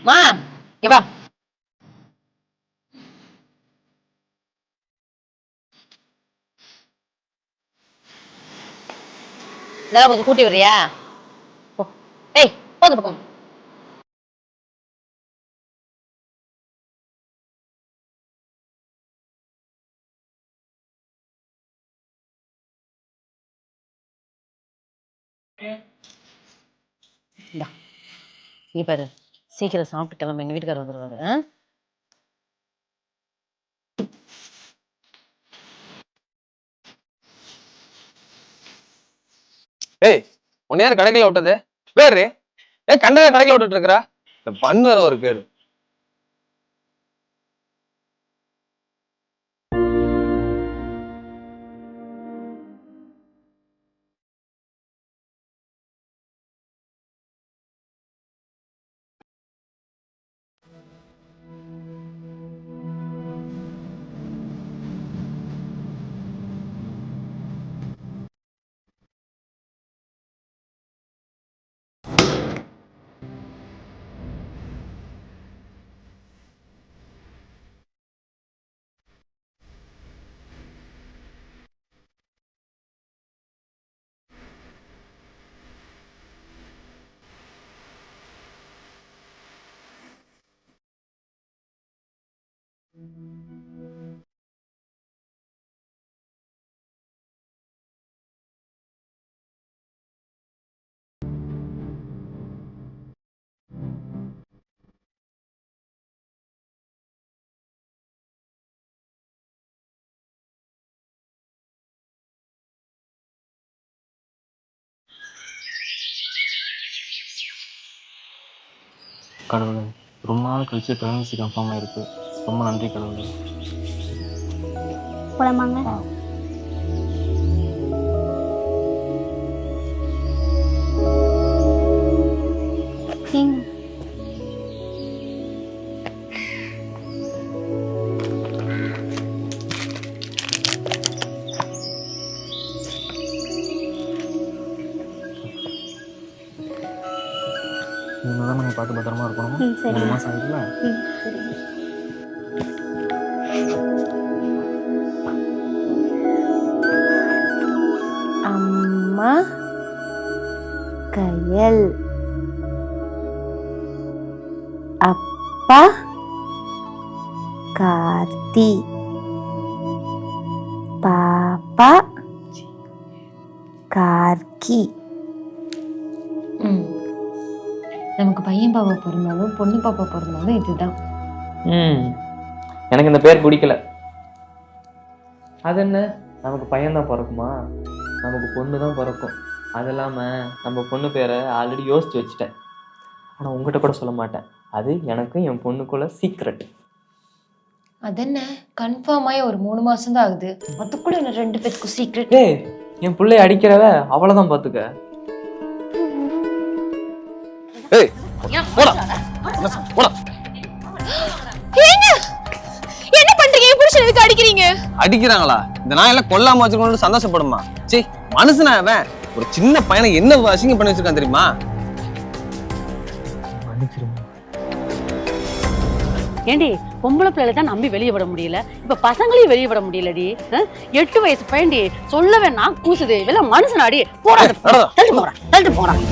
மா இங்க வா. இதெல்லாம் கொஞ்சம் கூட்டி வர்றியா? போ. ஏய் போது பக்கம். இந்தா நீ பாரு, சீக்கிரம் சாப்பிட்டு கிளம்ப, எங்க வீட்டுக்காரர் வந்துருவாரு. ஏய், உன்ன யாரு கடைக்குள்ள விட்டது? பேரு ஏன் கண்டத கடைக்குள்ள விட்டுட்டு இருக்கிறா? இந்த பண்ணுற ஒரு பேரு. கடவுளே, ரொம்ப நாள் கழிச்சு ப்ரெக்னன்சி கன்ஃபார்ம் ஆயிருக்கு. ரொம்ப நன்றி கடவுளே. போலாமாங்க? ஏங்க இனிமேல் தான் நம்ம பார்த்து பத்திரமா இருக்கணும். சரி 3 மாதம் ஆகிடுல. சரிங்க. அம்மா கயல், அப்பா கார்த்தி, பாப்பா கார்கி. நமக்கு பையன் பாப்பா பிறந்தாலும் பொண்ணு பாப்பா பிறந்தாலும் இதுதான். எனக்கு இந்த பேர் பிடிக்கல. அது என்ன, நமக்கு பையன்தான் பிறக்குமா? நமக்கு பொண்ணு தான் பிறக்கும். அது இல்லாமல் நம்ம பொண்ணு பேரை ஆல்ரெடி யோசித்து வச்சுட்டேன். ஆனால் உங்ககிட்ட கூட சொல்ல மாட்டேன். அது எனக்கும் என் பொண்ணுக்குள்ள சீக்ரெட். அது என்ன, கன்ஃபார்ம் ஆகி ஒரு 3 மாசம் தான் ஆகுது, அதுக்குள்ள என்ன 2 பேத்துக்கும் சீக்ரெட்? ஏய், என் பிள்ளைய அடிக்கிறவ அவ்வளோதான் பார்த்துக்க. ஏய் போடா போடா. என்ன பண்றீங்க? புருஷன் எதுக்கு அடிக்கிறீங்க? அடிக்கிறாங்களா? இந்த நாயெல்லாம் கொல்லாம வச்சிருக்கோம்னு சந்தோஷப்படுமா? சீ, மனுஷனா அவன்? ஒரு சின்ன பையனை என்ன அசிங்கம் பண்ணி வச்சிருக்கான் தெரியுமா? ஏண்டி, பொம்பளை பிள்ளைல தான் நம்பி வெளியே விட முடியல, இப்ப பசங்களையும் வெளியே விட முடியலடி. 8 வயசு பையன்டி, சொல்லவே நான் கூசுது. இவெல்லாம் மனுஷனாடி. போடா, தள்ளிட்டு போறான், தள்ளிட்டு போறான்.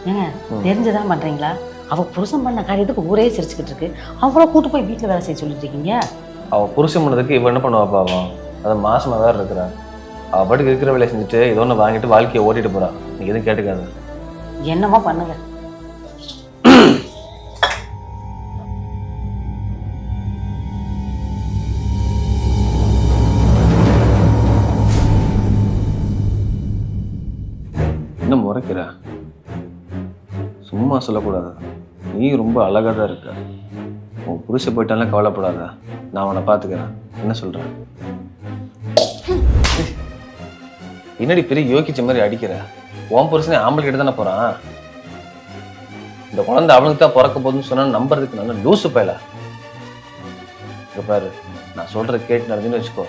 ஏங்க, தெரிஞ்சுதான் பண்றீங்களா? அவ புருஷன் பண்ண காரியத்துக்கு ஊரே சிரிச்சுக்கிட்டு இருக்கு. அவளை கூட்டு போய் வீட்டுல வேலை செய்ய சொல்லிட்டு இருக்கீங்க. அவ புருஷன் பண்ணதுக்கு இவ என்ன பண்ணுவா பாவம்? அது மாசமா வேற இருக்கிறா. அவ பாட்டுக்கு இருக்கிற வேலையை செஞ்சுட்டு ஏதோ ஒன்று வாங்கிட்டு வாழ்க்கையை ஓட்டிட்டு போறா. நீ எதுவும் கேட்டுக்காது. என்னமோ பண்ணுங்க. என்ன முறைக்கிற? சும்மா சொல்லக்கூடாது. நீ ரொம்ப அழகா தான் இருக்க. உன் புருஷ போயிட்டாலும் கவலைப்படாத, நான் அவனை பார்த்துக்கிறேன். என்ன சொல்றேன்? என்னடி பெரிய யோகிச்ச மாதிரி அடிக்கிற? உன் புருஷனே ஆம்பளை கிட்ட தானே போறான். இந்த குழந்தை அவனுக்கு தான் பிறக்க போதுன்னு சொன்னா நம்புறதுக்கு நல்ல லூசு பயல. இங்க பாரு, நான் சொல்ற கேட்டு நடந்துன்னு வச்சுக்கோ,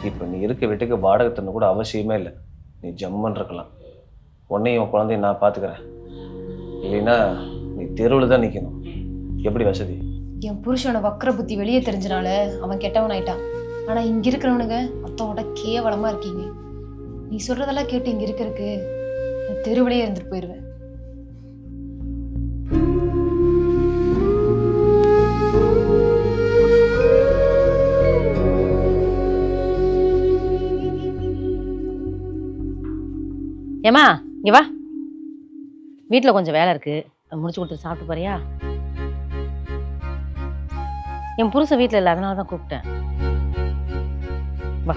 இப்போ நீ இருக்க வீட்டுக்கு வாடகை தண்ணி கூட அவசியமே இல்லை. நீ ஜம்முன்னு இருக்கலாம். உன்னையும் உன் குழந்தையும் நான் பார்த்துக்கிறேன். இல்லைன்னா நீ தெருவில் தான் நிற்கணும். எப்படி வசதி? என் புருஷனோட வக்கர புத்தி வெளியே தெரிஞ்சனால அவன் கெட்டவன் ஆயிட்டான். ஆனா இங்க இருக்கிறவனுங்க மத்தவனோட கேவலமா இருக்கீங்க. நீ சொல்றதெல்லாம் கேட்டு இங்க இருக்கிறதுக்கு நான் தெருவிலேயே இருந்துட்டு போயிடுவேன். ஏமா இங்க வா, வீட்டில் கொஞ்சம் வேலை இருக்கு, முடிச்சு கொடுத்து சாப்பிட்டு போறியா? என் புருஷன் வீட்டில் இல்லை, அதனால தான் கூப்பிட்டேன். வா.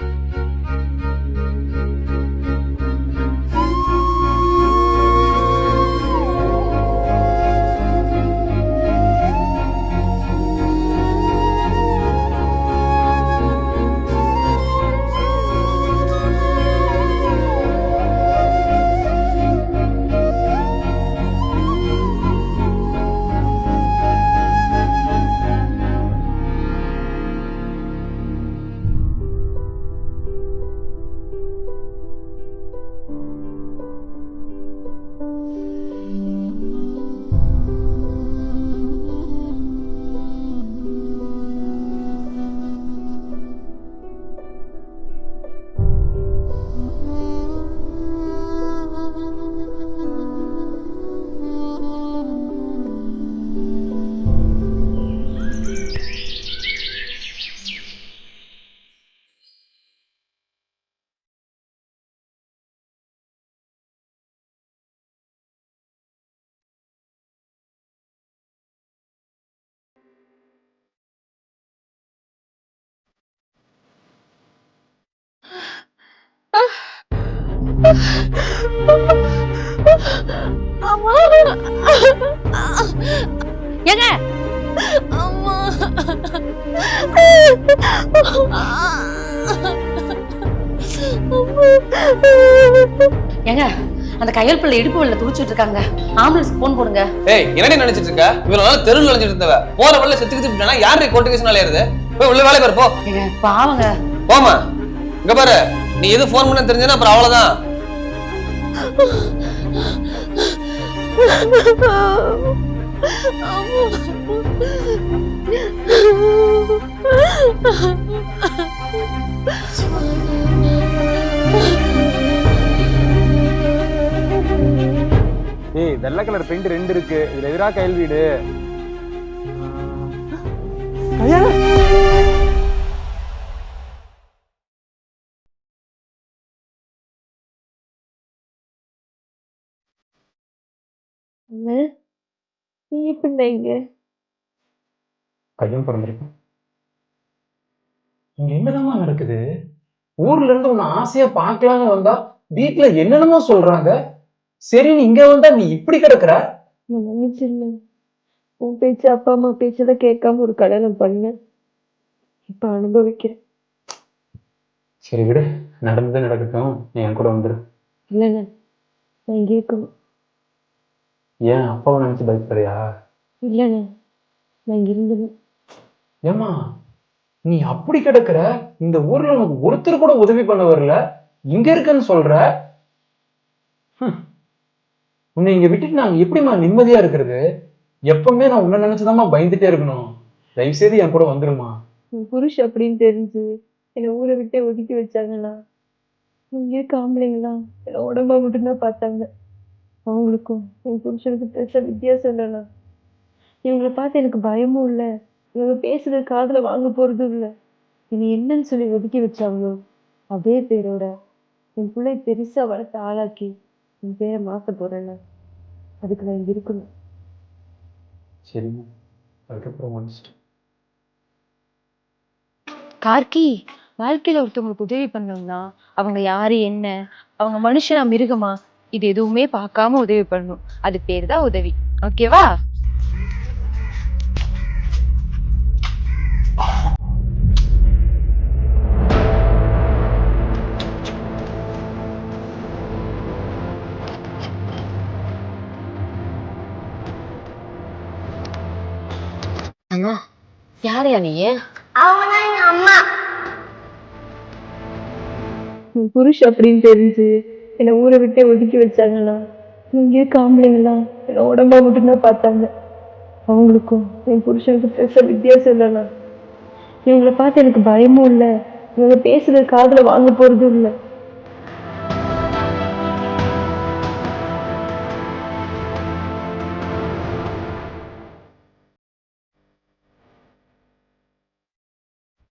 ஏங்க ஏங்க, அந்த கையல் பிள்ளை இடுப்பு வழியில துடிச்சிட்டு இருக்காங்க, ஆம்புலன்ஸ் போன் போடுங்க. ஏய், என்னடி நினைச்சிட்டு இருக்க? இவனால தெருவில் நினைச்சிட்டு இருந்தவ போற வழியில செத்துக்கிட்டு யாரு கொட்டுகேஷனால ஏறுது? போய் உள்ள வேலை பாரு போ. ஏங்க பாவங்க. போமா, இங்க பாரு, நீ எது போன் பண்ண தெரிஞ்சனா அப்புறம் அவ்வளவுதான். ஏய், வெள்ளை கலர் பெயிண்ட் 2 இருக்கு, இதுல எதிரா கையல் வீடு. நீ எப்படி பையன் பிறந்திருக்கும். இங்க என்னதாம்மா நடக்குது? ஊர்ல இருந்து உன்னை ஆசையா பார்க்கலான்னு வந்தா வீட்டுல என்னென்னமோ சொல்றாங்க. சரி, நீ இங்க வந்தா நீ இப்படி கிடக்குற? உன் பேச்சு அப்பா அம்மா பேச்சதான் கேட்காம ஒரு கல்யாணம் பண்ணேன். இப்ப அனுபவிக்கிறேன். சரி விடு, நடந்தது நடக்கட்டும், நீ என் கூட வந்துரு. இல்லைண்ணே, நான் இங்கே இருக்கணும். ஏன் அப்பாவை நினைச்சு பயப்படுறியா? இல்லைண்ணே, நான் இங்க இருந்தேன். ஏமா நீ அப்படி கிடக்குற? இந்த ஊர்ல உனக்கு ஒருத்தர் கூட உதவி பண்ண வரல, இங்க இருக்குன்னு சொல்ற. உன்னை இங்க விட்டுட்டு நாங்க எப்படிமா நிம்மதியா இருக்கிறது? எப்பவுமே நான் உன்னை நினைச்சுதாம்மா பயந்துட்டே இருக்கணும். தயவு செய்து என் கூட வந்துருமா. உன் புருஷ் அப்படின்னு தெரிஞ்சு என்னை ஊரை விட்டே ஒதுக்கி வச்சாங்கண்ணா. இங்க இருக்க ஆம்பளைங்களாம் என்னை உடம்பா மட்டும்தான் பார்த்தாங்க. அவங்களுக்கும் என் புருஷனுக்கு பெருசா வித்தியாசம் இல்லைண்ணா. இவங்களை பார்த்து எனக்கு பயமும் இல்லை, இவங்க பேசுறது காதுல வாங்க போறதும் இல்லை. என்னை என்னன்னு சொல்லி ஒதுக்கி வச்சாங்களோ அதே பேரோட என் பிள்ளை பெருசா வளர்த்து ஆளாக்கி என் பேரை மாத்த போறேண்ணா. அதுக்கு நான் இங்க இருக்கணும். சரிம்மா, அதுக்கப்புறம் வந்துட்டு. கார்கி, வாழ்க்கையில ஒருத்தவங்களுக்கு உதவி பண்ணணும்னா அவங்க யாரு, என்ன, அவங்க மனுஷனா மிருகமா, இது எதுவுமே பார்க்காம உதவி பண்ணணும். அது பேர் தான் உதவி. ஓகேவா? யாரையா நீ? அவங்க எங்க அம்மா. என் புருஷன் அப்படின்னு தெரிஞ்சு என்னை ஊரை விட்டே ஒதுக்கி வச்சாங்கண்ணா. இங்க இருக்க ஆம்பளைங்களாம் என்னை உடம்பா மட்டும்தான் பார்த்தாங்க. அவங்களுக்கும் என் புருஷனுக்கு பெருசா வித்தியாசம் இல்லைண்ணா. இவங்களை பார்த்து எனக்கு பயமும் இல்லை, இவங்க பேசுறது காதுல வாங்க போறதும் இல்லை.